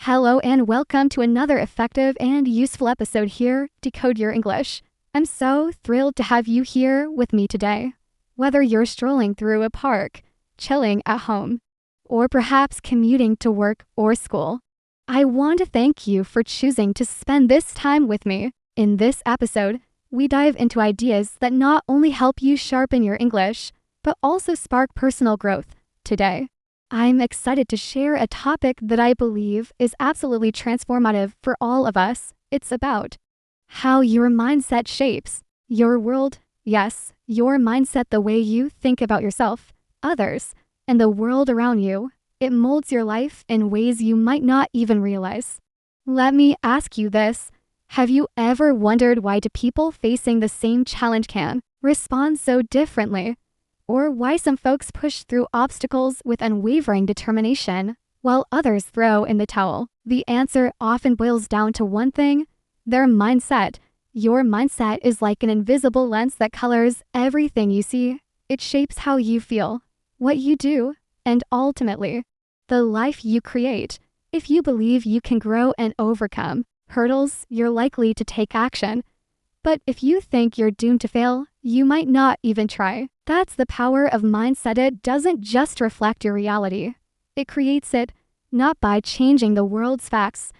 Hello and welcome to another effective and useful episode here, Decode Your English. I'm so thrilled to have you here with me today. Whether you're strolling through a park, chilling at home, or perhaps commuting to work or school, I want to thank you for choosing to spend this time with me. In this episode, we dive into ideas that not only help you sharpen your English, but also spark personal growth today. I'm excited to share a topic that I believe is absolutely transformative for all of us. It's about how your mindset shapes your world. Yes, your mindset, the way you think about yourself, others, and the world around you. It molds your life in ways you might not even realize. Let me ask you this. Have you ever wondered why do people facing the same challenge can respond so differently? Or why some folks push through obstacles with unwavering determination, while others throw in the towel? The answer often boils down to one thing: their mindset. Your mindset is like an invisible lens that colors everything you see. It shapes how you feel, what you do, and ultimately, the life you create. If you believe you can grow and overcome hurdles, you're likely to take action. But if you think you're doomed to fail, you might not even try. That's the power of mindset. It doesn't just reflect your reality. It creates it, not by changing the world's facts,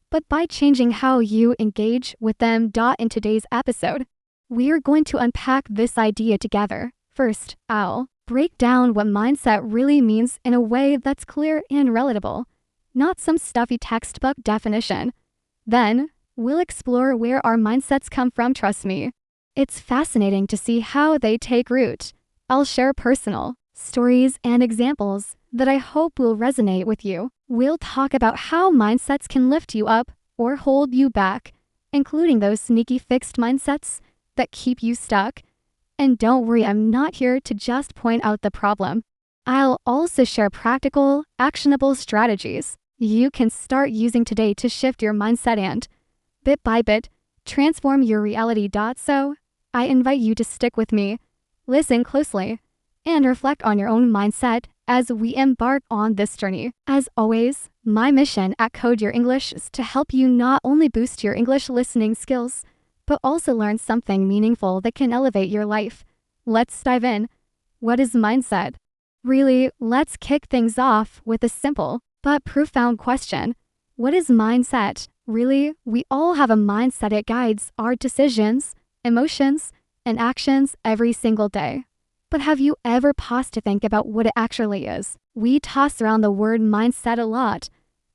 but by changing how you engage with them. In today's episode, we're going to unpack this idea together. First, I'll break down what mindset really means in a way that's clear and relatable, not some stuffy textbook definition. Then, we'll explore where our mindsets come from. Trust me, it's fascinating to see how they take root. I'll share personal stories and examples that I hope will resonate with you. We'll talk about how mindsets can lift you up or hold you back, including those sneaky fixed mindsets that keep you stuck. And don't worry, I'm not here to just point out the problem. I'll also share practical, actionable strategies you can start using today to shift your mindset and, bit by bit, transform your reality. So, I invite you to stick with me, listen closely, and reflect on your own mindset as we embark on this journey. As always, my mission at Code Your English is to help you not only boost your English listening skills, but also learn something meaningful that can elevate your life. Let's dive in. What is mindset? Really, let's kick things off with a simple but profound question. What is mindset? Really, we all have a mindset. It guides our decisions, emotions, and actions every single day. But have you ever paused to think about what it actually is? We toss around the word mindset a lot,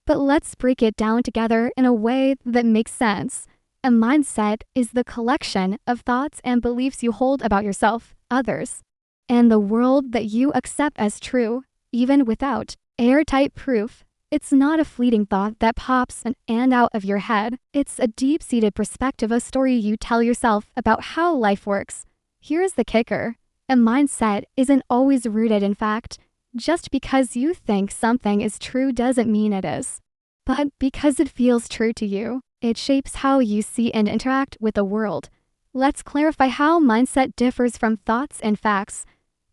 but let's break it down together in a way that makes sense. A mindset is the collection of thoughts and beliefs you hold about yourself, others, and the world that you accept as true, even without airtight proof. It's not a fleeting thought that pops in and out of your head. It's a deep-seated perspective, a story you tell yourself about how life works. Here's the kicker. A mindset isn't always rooted in fact. Just because you think something is true doesn't mean it is. But because it feels true to you, it shapes how you see and interact with the world. Let's clarify how mindset differs from thoughts and facts,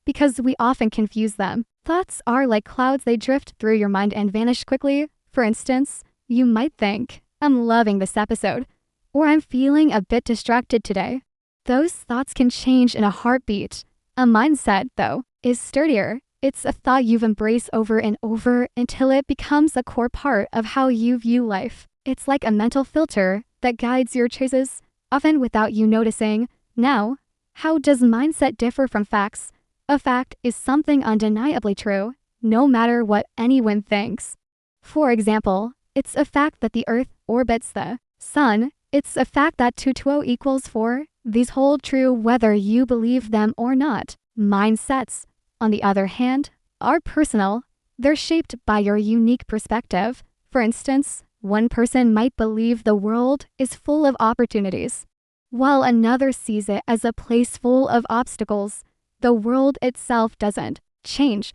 because we often confuse them. Thoughts are like clouds. They drift through your mind and vanish quickly. For instance, you might think, I'm loving this episode, or I'm feeling a bit distracted today. Those thoughts can change in a heartbeat. A mindset, though, is sturdier. It's a thought you've embraced over and over until it becomes a core part of how you view life. It's like a mental filter that guides your choices, often without you noticing. Now, how does mindset differ from facts? A fact is something undeniably true, no matter what anyone thinks. For example, it's a fact that the Earth orbits the Sun. It's a fact that 2 + 2 = 4. These hold true whether you believe them or not. Mindsets, on the other hand, are personal. They're shaped by your unique perspective. For instance, one person might believe the world is full of opportunities, while another sees it as a place full of obstacles. The world itself doesn't change,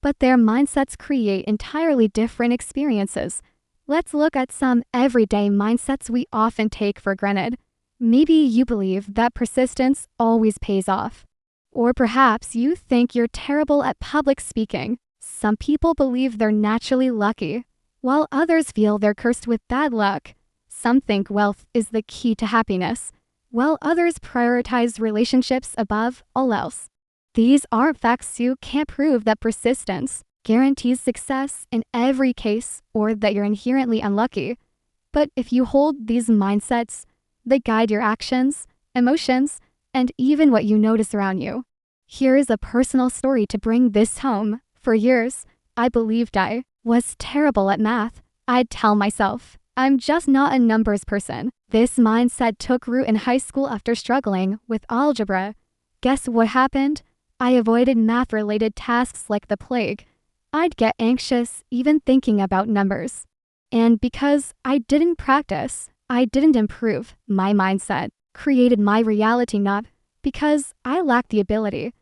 but their mindsets create entirely different experiences. Let's look at some everyday mindsets we often take for granted. Maybe you believe that persistence always pays off. Or perhaps you think you're terrible at public speaking. Some people believe they're naturally lucky, While others feel they're cursed with bad luck, some think wealth is the key to happiness, while others prioritize relationships above all else. These aren't facts you can't prove that persistence guarantees success in every case or that you're inherently unlucky. But if you hold these mindsets, they guide your actions, emotions, and even what you notice around you. Here is a personal story to bring this home. For years, I believed I was terrible at math. I'd tell myself, I'm just not a numbers person. This mindset took root in high school after struggling with algebra. Guess what happened? I avoided math-related tasks like the plague. I'd get anxious even thinking about numbers. And because I didn't practice, I didn't improve. My mindset created my reality, not because I lacked the ability,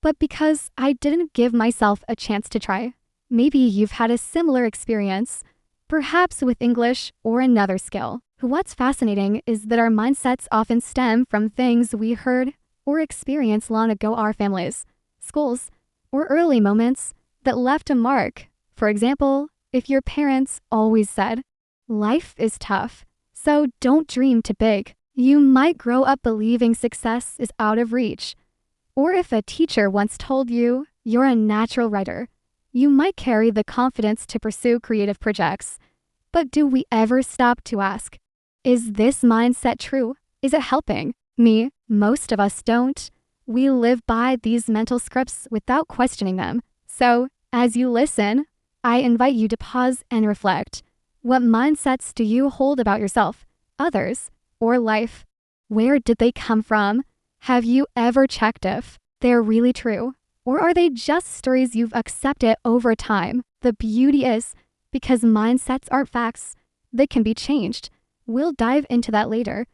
but because I didn't give myself a chance to try. Maybe you've had a similar experience, perhaps with English or another skill. What's fascinating is that our mindsets often stem from things we heard or experienced long ago, our families, schools, or early moments that left a mark. For example, if your parents always said, life is tough, so don't dream too big, you might grow up believing success is out of reach. Or if a teacher once told you you're a natural writer, you might carry the confidence to pursue creative projects. But do we ever stop to ask, is this mindset true? Is it helping me? Most of us don't. We live by these mental scripts without questioning them. So, as you listen, I invite you to pause and reflect. What mindsets do you hold about yourself, others, or life? Where did they come from? Have you ever checked if they're really true? Or are they just stories you've accepted over time? The beauty is, because mindsets aren't facts, they can be changed. We'll dive into that later.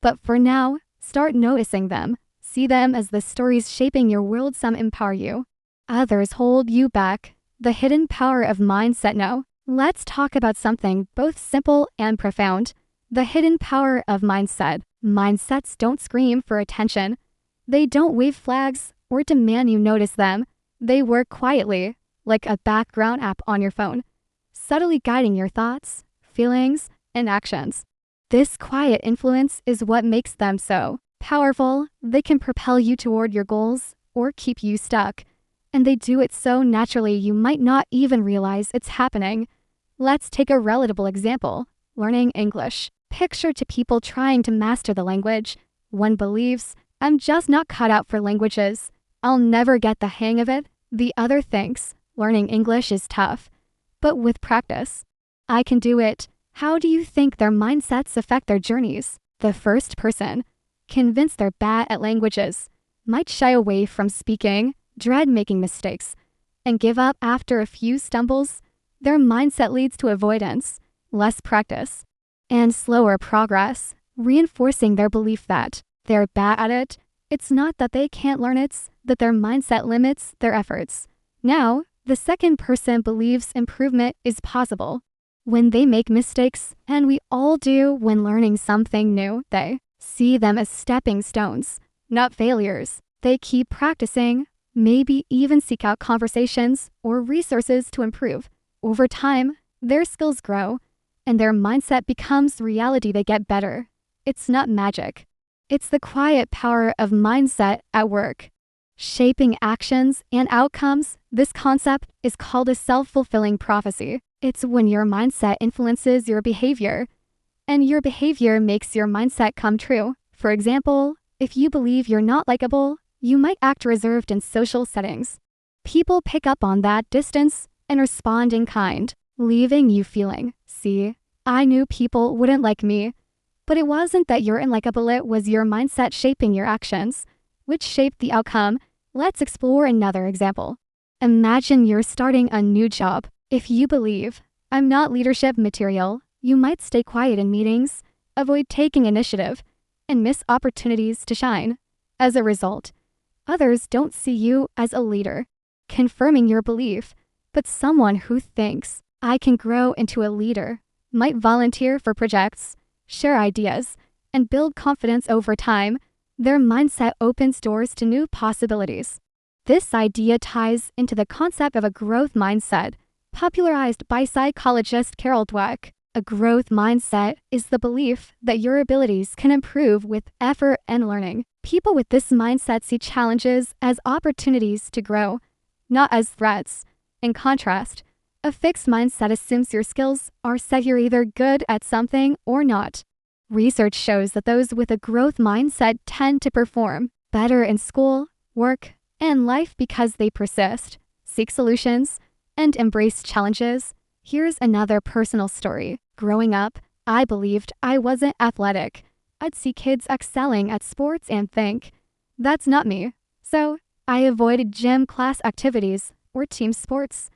But for now, start noticing them. See them as the stories shaping your world. Some empower you, others hold you back. The hidden power of mindset. Now, let's talk about something both simple and profound. The hidden power of mindset. Mindsets don't scream for attention. They don't wave flags or demand you notice them. They work quietly, like a background app on your phone, subtly guiding your thoughts, feelings, and actions. This quiet influence is what makes them so powerful. They can propel you toward your goals or keep you stuck. And they do it so naturally you might not even realize it's happening. Let's take a relatable example. Learning English. Picture two people trying to master the language. One believes, I'm just not cut out for languages. I'll never get the hang of it. The other thinks, learning English is tough. But with practice, I can do it. How do you think their mindsets affect their journeys? The first person, convinced they're bad at languages, might shy away from speaking, dread making mistakes, and give up after a few stumbles. Their mindset leads to avoidance, less practice, and slower progress, reinforcing their belief that they're bad at it. It's not that they can't learn, it's that their mindset limits their efforts. Now, the second person believes improvement is possible. When they make mistakes, and we all do when learning something new, they see them as stepping stones, not failures. They keep practicing, maybe even seek out conversations or resources to improve. Over time, their skills grow, and their mindset becomes reality. They get better. It's not magic. It's the quiet power of mindset at work, shaping actions and outcomes. This concept is called a self-fulfilling prophecy. It's when your mindset influences your behavior, and your behavior makes your mindset come true. For example, if you believe you're not likable, you might act reserved in social settings. People pick up on that distance and respond in kind, leaving you feeling, see, I knew people wouldn't like me. But it wasn't that you're unlikable, it was your mindset shaping your actions, which shaped the outcome. Let's explore another example. Imagine you're starting a new job. If you believe, I'm not leadership material, you might stay quiet in meetings, avoid taking initiative, and miss opportunities to shine. As a result, others don't see you as a leader, confirming your belief. But someone who thinks, I can grow into a leader, might volunteer for projects, share ideas, and build confidence over time. Their mindset opens doors to new possibilities. This idea ties into the concept of a growth mindset. popularized by psychologist Carol Dweck. A growth mindset is the belief that your abilities can improve with effort and learning. People with this mindset see challenges as opportunities to grow, not as threats. In contrast, a fixed mindset assumes your skills are set you're either good at something or not. Research shows that those with a growth mindset tend to perform better in school, work, and life because they persist, seek solutions, and embrace challenges. Here's another personal story. Growing up, I believed I wasn't athletic. I'd see kids excelling at sports and think, that's not me. So I avoided gym class activities or team sports,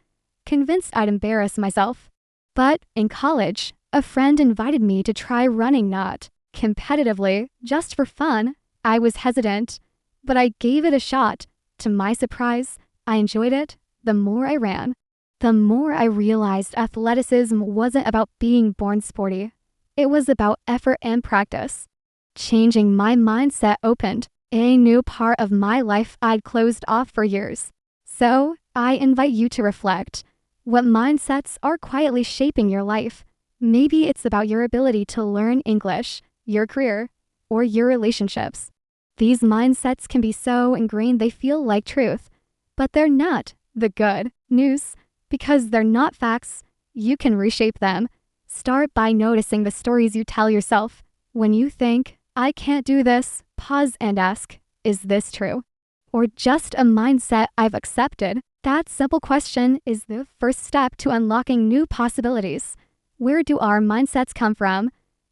convinced I'd embarrass myself. But in college, a friend invited me to try running not competitively, just for fun. I was hesitant, but I gave it a shot. To my surprise, I enjoyed it. The more I ran, the more I realized athleticism wasn't about being born sporty. It was about effort and practice. Changing my mindset opened a new part of my life I'd closed off for years. So, I invite you to reflect. What mindsets are quietly shaping your life? Maybe it's about your ability to learn English, your career, or your relationships. These mindsets can be so ingrained they feel like truth, but they're not. The good news, because they're not facts, you can reshape them. Start by noticing the stories you tell yourself. When you think, I can't do this, pause and ask, is this true? Or just a mindset I've accepted? That simple question is the first step to unlocking new possibilities. Where do our mindsets come from?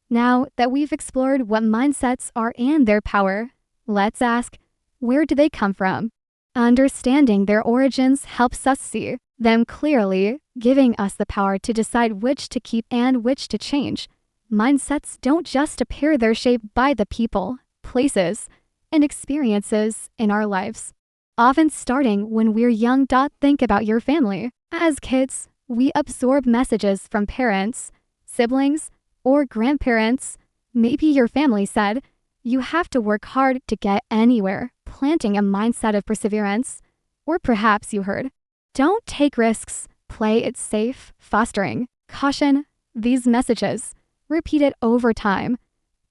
Now that we've explored what mindsets are and their power, let's ask, where do they come from? Understanding their origins helps us see them clearly, giving us the power to decide which to keep and which to change. Mindsets don't just appear, they're shaped by the people, places, and experiences in our lives. Often starting when we're young. Think about your family. As kids, we absorb messages from parents, siblings, or grandparents. Maybe your family said, you have to work hard to get anywhere, planting a mindset of perseverance. Or perhaps you heard, don't take risks, play it safe, fostering caution. These messages, repeated over time,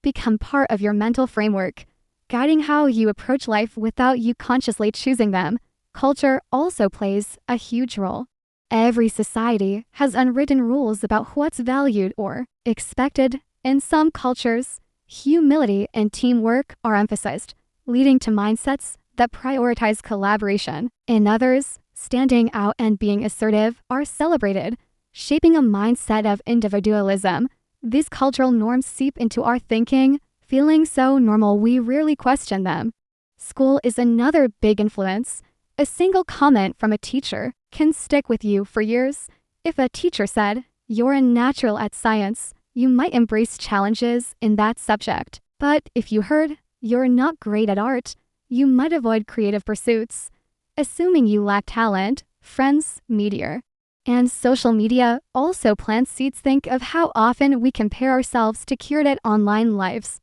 become part of your mental framework, guiding how you approach life without you consciously choosing them. Culture also plays a huge role. Every society has unwritten rules about what's valued or expected. In some cultures, humility and teamwork are emphasized, leading to mindsets that prioritize collaboration. In others, standing out and being assertive are celebrated, shaping a mindset of individualism. These cultural norms seep into our thinking, feeling so normal we rarely question them. School is another big influence. A single comment from a teacher can stick with you for years. If a teacher said, you're a natural at science, you might embrace challenges in that subject. But if you heard, you're not great at art, you might avoid creative pursuits, assuming you lack talent. Friends, media, and social media also plant seeds. Think of how often we compare ourselves to curated online lives,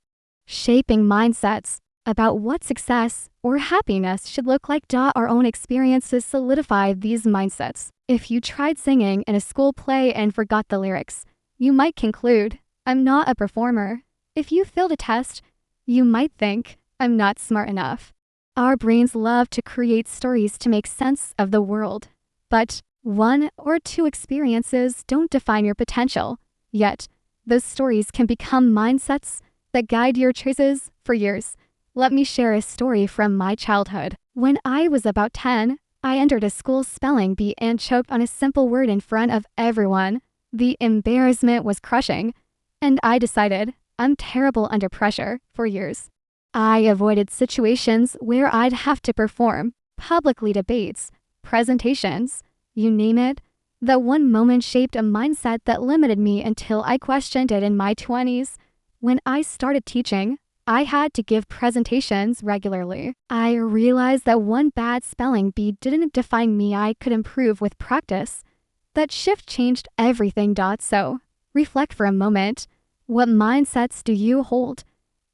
shaping mindsets about what success or happiness should look like. Our own experiences solidify these mindsets. If you tried singing in a school play and forgot the lyrics, you might conclude, I'm not a performer. If you failed a test, you might think, I'm not smart enough. Our brains love to create stories to make sense of the world. But one or two experiences don't define your potential. Yet, those stories can become mindsets that guide your choices for years. Let me share a story from my childhood. When I was about 10, I entered a school spelling bee and choked on a simple word in front of everyone. The embarrassment was crushing, and I decided I'm terrible under pressure. For years, I avoided situations where I'd have to perform, publicly debates, presentations, you name it. That one moment shaped a mindset that limited me until I questioned it in my 20s. When I started teaching, I had to give presentations regularly. I realized that one bad spelling bee didn't define me. I could improve with practice. That shift changed everything. So, reflect for a moment. What mindsets do you hold?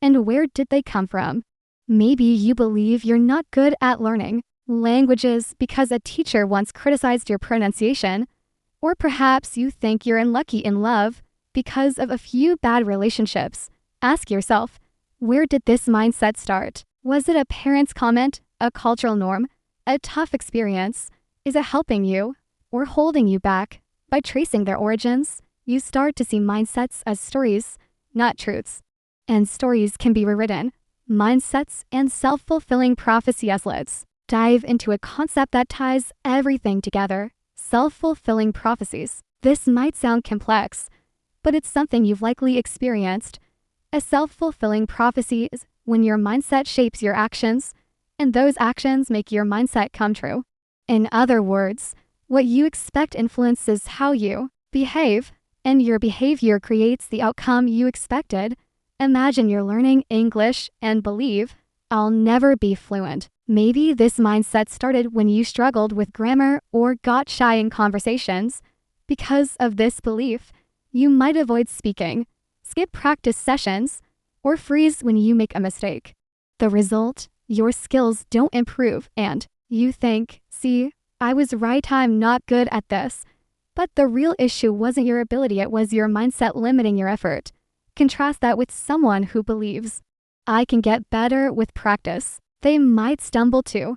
And where did they come from? Maybe you believe you're not good at learning languages because a teacher once criticized your pronunciation. Or perhaps you think you're unlucky in love because of a few bad relationships. Ask yourself, where did this mindset start? Was it a parent's comment, a cultural norm, a tough experience? Is it helping you or holding you back? By tracing their origins, you start to see mindsets as stories, not truths. And stories can be rewritten. Mindsets and self-fulfilling prophecy. Let's dive into a concept that ties everything together. Self-fulfilling prophecies. This might sound complex, but it's something you've likely experienced. A self-fulfilling prophecy is when your mindset shapes your actions, and those actions make your mindset come true. In other words, what you expect influences how you behave, and your behavior creates the outcome you expected. Imagine you're learning English and believe, I'll never be fluent. Maybe this mindset started when you struggled with grammar or got shy in conversations. Because of this belief, you might avoid speaking, skip practice sessions, or freeze when you make a mistake. The result? Your skills don't improve and you think, see, I was right, I'm not good at this. But the real issue wasn't your ability, it was your mindset limiting your effort. Contrast that with someone who believes, I can get better with practice. They might stumble too,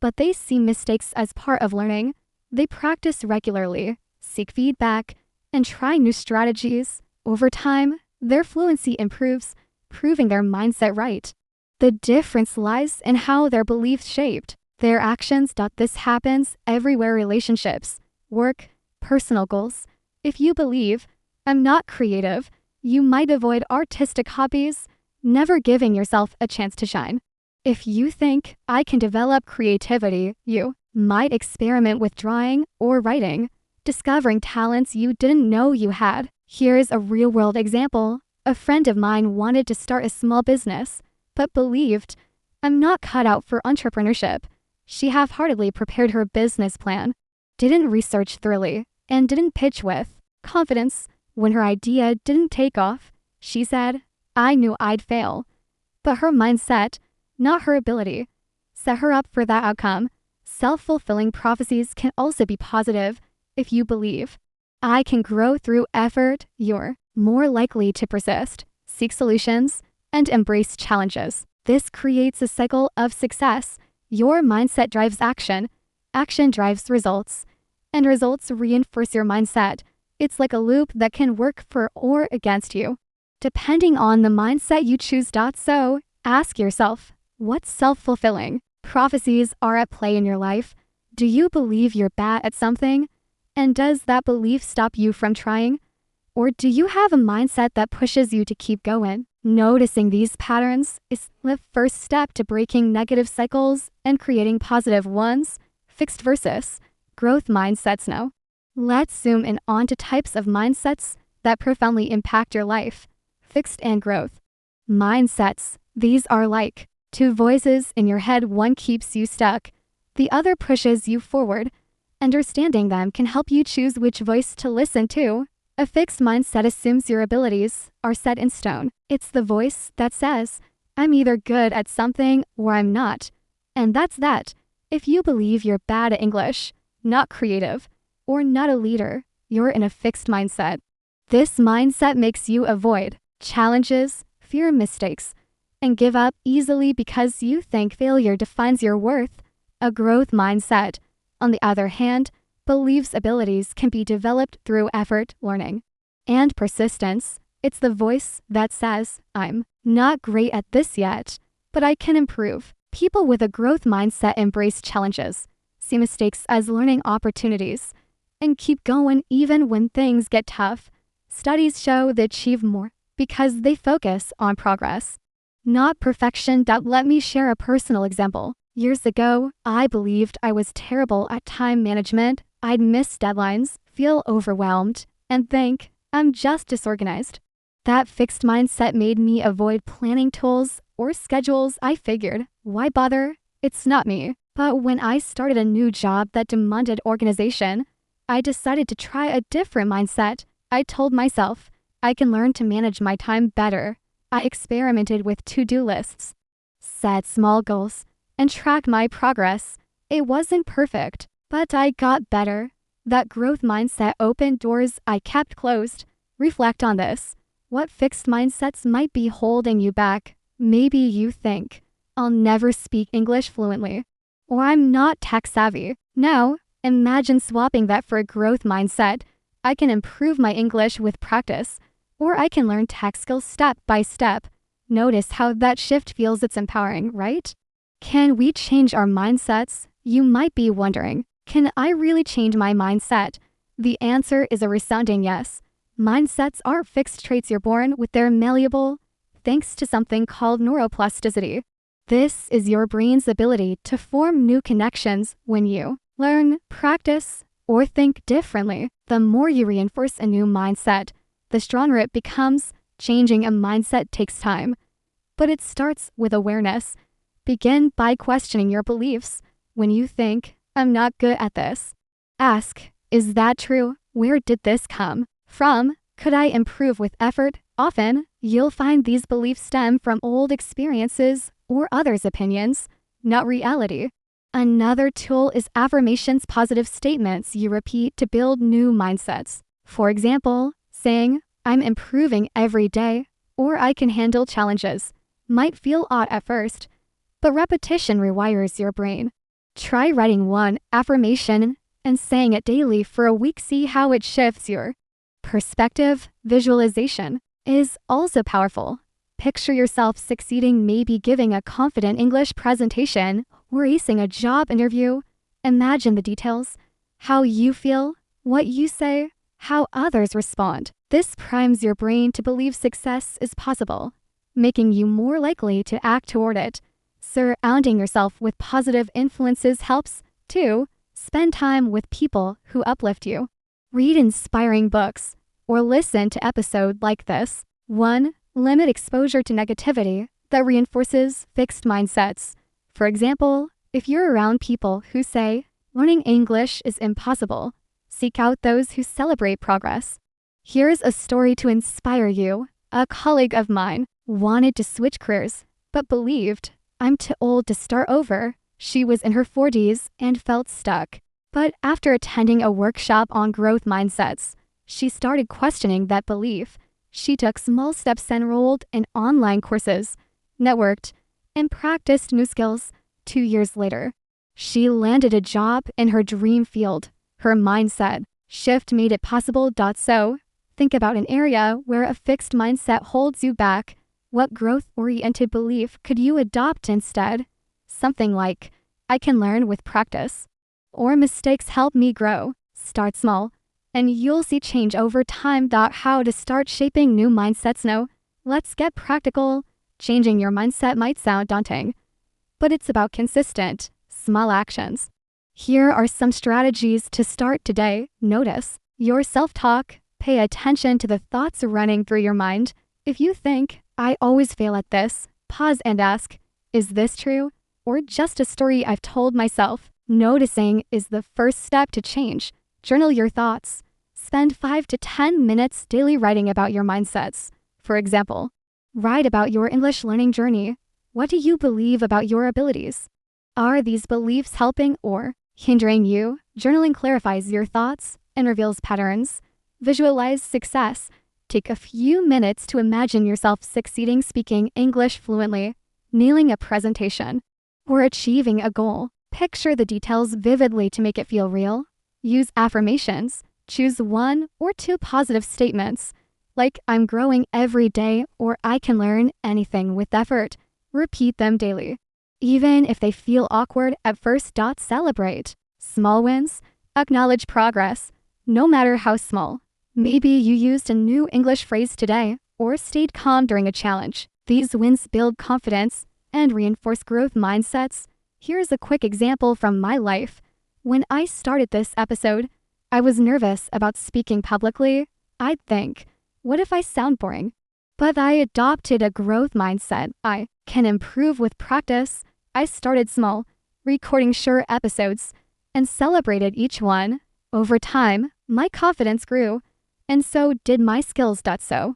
but they see mistakes as part of learning. They practice regularly, seek feedback, and try new strategies. Over time, their fluency improves, proving their mindset right. The difference lies in how their beliefs shaped their actions. This happens everywhere: relationships, work, personal goals. If you believe, I'm not creative, you might avoid artistic hobbies, never giving yourself a chance to shine. If you think, I can develop creativity, you might experiment with drawing or writing, discovering talents you didn't know you had. Here's a real-world example. A friend of mine wanted to start a small business, but believed, I'm not cut out for entrepreneurship. She half-heartedly prepared her business plan, didn't research thoroughly, and didn't pitch with confidence. When her idea didn't take off, she said, I knew I'd fail. But her mindset, not her ability, set her up for that outcome. Self-fulfilling prophecies can also be positive. If you believe, I can grow through effort, you're more likely to persist, seek solutions, and embrace challenges. This creates a cycle of success. Your mindset drives action, action drives results, and results reinforce your mindset. It's like a loop that can work for or against you, depending on the mindset you choose. So, ask yourself, what self-fulfilling prophecies are at play in your life? Do you believe you're bad at something? And does that belief stop you from trying? Or do you have a mindset that pushes you to keep going? Noticing these patterns is the first step to breaking negative cycles and creating positive ones. Fixed versus growth mindsets. Now, let's zoom in onto types of mindsets that profoundly impact your life. Fixed and growth mindsets. These are like two voices in your head. One keeps you stuck, the other pushes you forward. Understanding them can help you choose which voice to listen to. A fixed mindset assumes your abilities are set in stone. It's the voice that says, I'm either good at something or I'm not. And that's that. If you believe you're bad at English, not creative, or not a leader, you're in a fixed mindset. This mindset makes you avoid challenges, fear mistakes, and give up easily because you think failure defines your worth. A growth mindset, on the other hand, believes abilities can be developed through effort, learning, and persistence. It's the voice that says, I'm not great at this yet, but I can improve. People with a growth mindset embrace challenges, see mistakes as learning opportunities, and keep going even when things get tough. Studies show they achieve more because they focus on progress, not perfection. Let me share a personal example. Years ago, I believed I was terrible at time management. I'd miss deadlines, feel overwhelmed, and think, I'm just disorganized. That fixed mindset made me avoid planning tools or schedules. I figured, why bother? It's not me. But when I started a new job that demanded organization, I decided to try a different mindset. I told myself, I can learn to manage my time better. I experimented with to-do lists, set small goals, and track my progress. It wasn't perfect, but I got better. That growth mindset opened doors I kept closed. Reflect on this. What fixed mindsets might be holding you back? Maybe you think, I'll never speak English fluently, or I'm not tech savvy. Now, imagine swapping that for a growth mindset. I can improve my English with practice, or I can learn tech skills step by step. Notice how that shift feels. It's empowering, right? Can we change our mindsets? You might be wondering, can I really change my mindset? The answer is a resounding yes. Mindsets aren't fixed traits you're born with, they're malleable, thanks to something called neuroplasticity. This is your brain's ability to form new connections when you learn, practice, or think differently. The more you reinforce a new mindset, the stronger it becomes. Changing a mindset takes time, but it starts with awareness. Begin by questioning your beliefs. When you think, I'm not good at this, ask, is that true? Where did this come from? Could I improve with effort? Often, you'll find these beliefs stem from old experiences or others' opinions, not reality. Another tool is affirmations, positive statements you repeat to build new mindsets. For example, saying, I'm improving every day, or I can handle challenges, might feel odd at first, but repetition rewires your brain. Try writing one affirmation and saying it daily for a week. See how it shifts your perspective. Visualization is also powerful. Picture yourself succeeding, maybe giving a confident English presentation or acing a job interview. Imagine the details, how you feel, what you say, how others respond. This primes your brain to believe success is possible, making you more likely to act toward it. Surrounding yourself with positive influences helps, too. Spend time with people who uplift you. Read inspiring books or listen to episodes like this. 1. Limit exposure to negativity that reinforces fixed mindsets. For example, if you're around people who say, learning English is impossible, seek out those who celebrate progress. Here's a story to inspire you. A colleague of mine wanted to switch careers, but believed, I'm too old to start over. She was in her 40s and felt stuck. But after attending a workshop on growth mindsets, she started questioning that belief. She took small steps, enrolled in online courses, networked, and practiced new skills. 2 years later, she landed a job in her dream field. Her mindset shift made it possible. So, think about an area where a fixed mindset holds you back. What growth-oriented belief could you adopt instead? Something like, I can learn with practice, or mistakes help me grow. Start small, and you'll see change over time. How to start shaping new mindsets? Now, let's get practical. Changing your mindset might sound daunting, but it's about consistent, small actions. Here are some strategies to start today. Notice your self-talk. Pay attention to the thoughts running through your mind. If you think, I always fail at this, pause and ask, is this true? Or just a story I've told myself? Noticing is the first step to change. Journal your thoughts. Spend 5 to 10 minutes daily writing about your mindsets. For example, write about your English learning journey. What do you believe about your abilities? Are these beliefs helping or hindering you? Journaling clarifies your thoughts and reveals patterns. Visualize success. Take a few minutes to imagine yourself succeeding, speaking English fluently, nailing a presentation, or achieving a goal. Picture the details vividly to make it feel real. Use affirmations. Choose 1 or 2 positive statements, like I'm growing every day or I can learn anything with effort. Repeat them daily, even if they feel awkward at first. Celebrate small wins. Acknowledge progress, no matter how small. Maybe you used a new English phrase today or stayed calm during a challenge. These wins build confidence and reinforce growth mindsets. Here's a quick example from my life. When I started this episode, I was nervous about speaking publicly. I'd think, what if I sound boring? But I adopted a growth mindset. I can improve with practice. I started small, recording short episodes, and celebrated each one. Over time, my confidence grew, and so did my skills. So,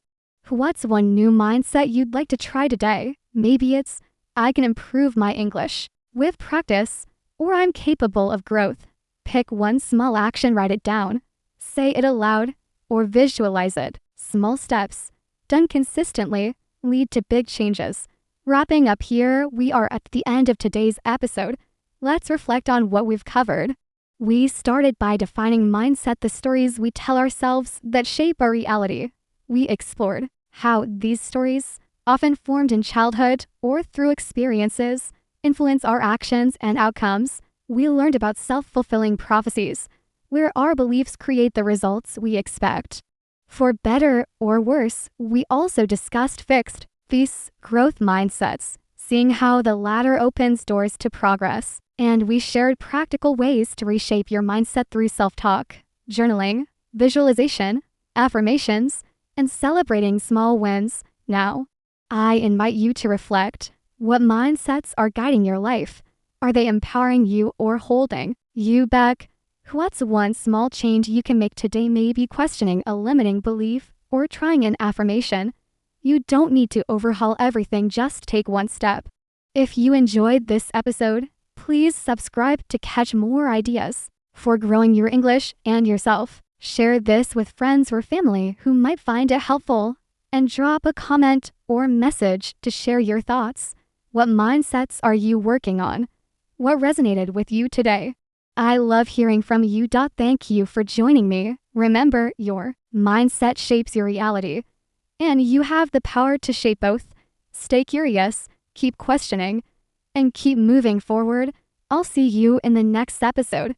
what's one new mindset you'd like to try today? Maybe it's, I can improve my English with practice, or I'm capable of growth. Pick one small action, write it down, say it aloud, or visualize it. Small steps, done consistently, lead to big changes. Wrapping up here, we are at the end of today's episode. Let's reflect on what we've covered. We started by defining mindset, the stories we tell ourselves that shape our reality. We explored how these stories, often formed in childhood or through experiences, influence our actions and outcomes. We learned about self-fulfilling prophecies, where our beliefs create the results we expect. For better or worse, we also discussed fixed, feast, growth mindsets, seeing how the latter opens doors to progress. And we shared practical ways to reshape your mindset through self-talk, journaling, visualization, affirmations, and celebrating small wins. Now, I invite you to reflect. What mindsets are guiding your life? Are they empowering you or holding you back? What's one small change you can make today? Maybe questioning a limiting belief or trying an affirmation. You don't need to overhaul everything, just take one step. If you enjoyed this episode, please subscribe to catch more ideas for growing your English and yourself. Share this with friends or family who might find it helpful, and drop a comment or message to share your thoughts. What mindsets are you working on? What resonated with you today? I love hearing from you. Thank you for joining me. Remember, your mindset shapes your reality, and you have the power to shape both. Stay curious, keep questioning, and keep moving forward. I'll see you in the next episode.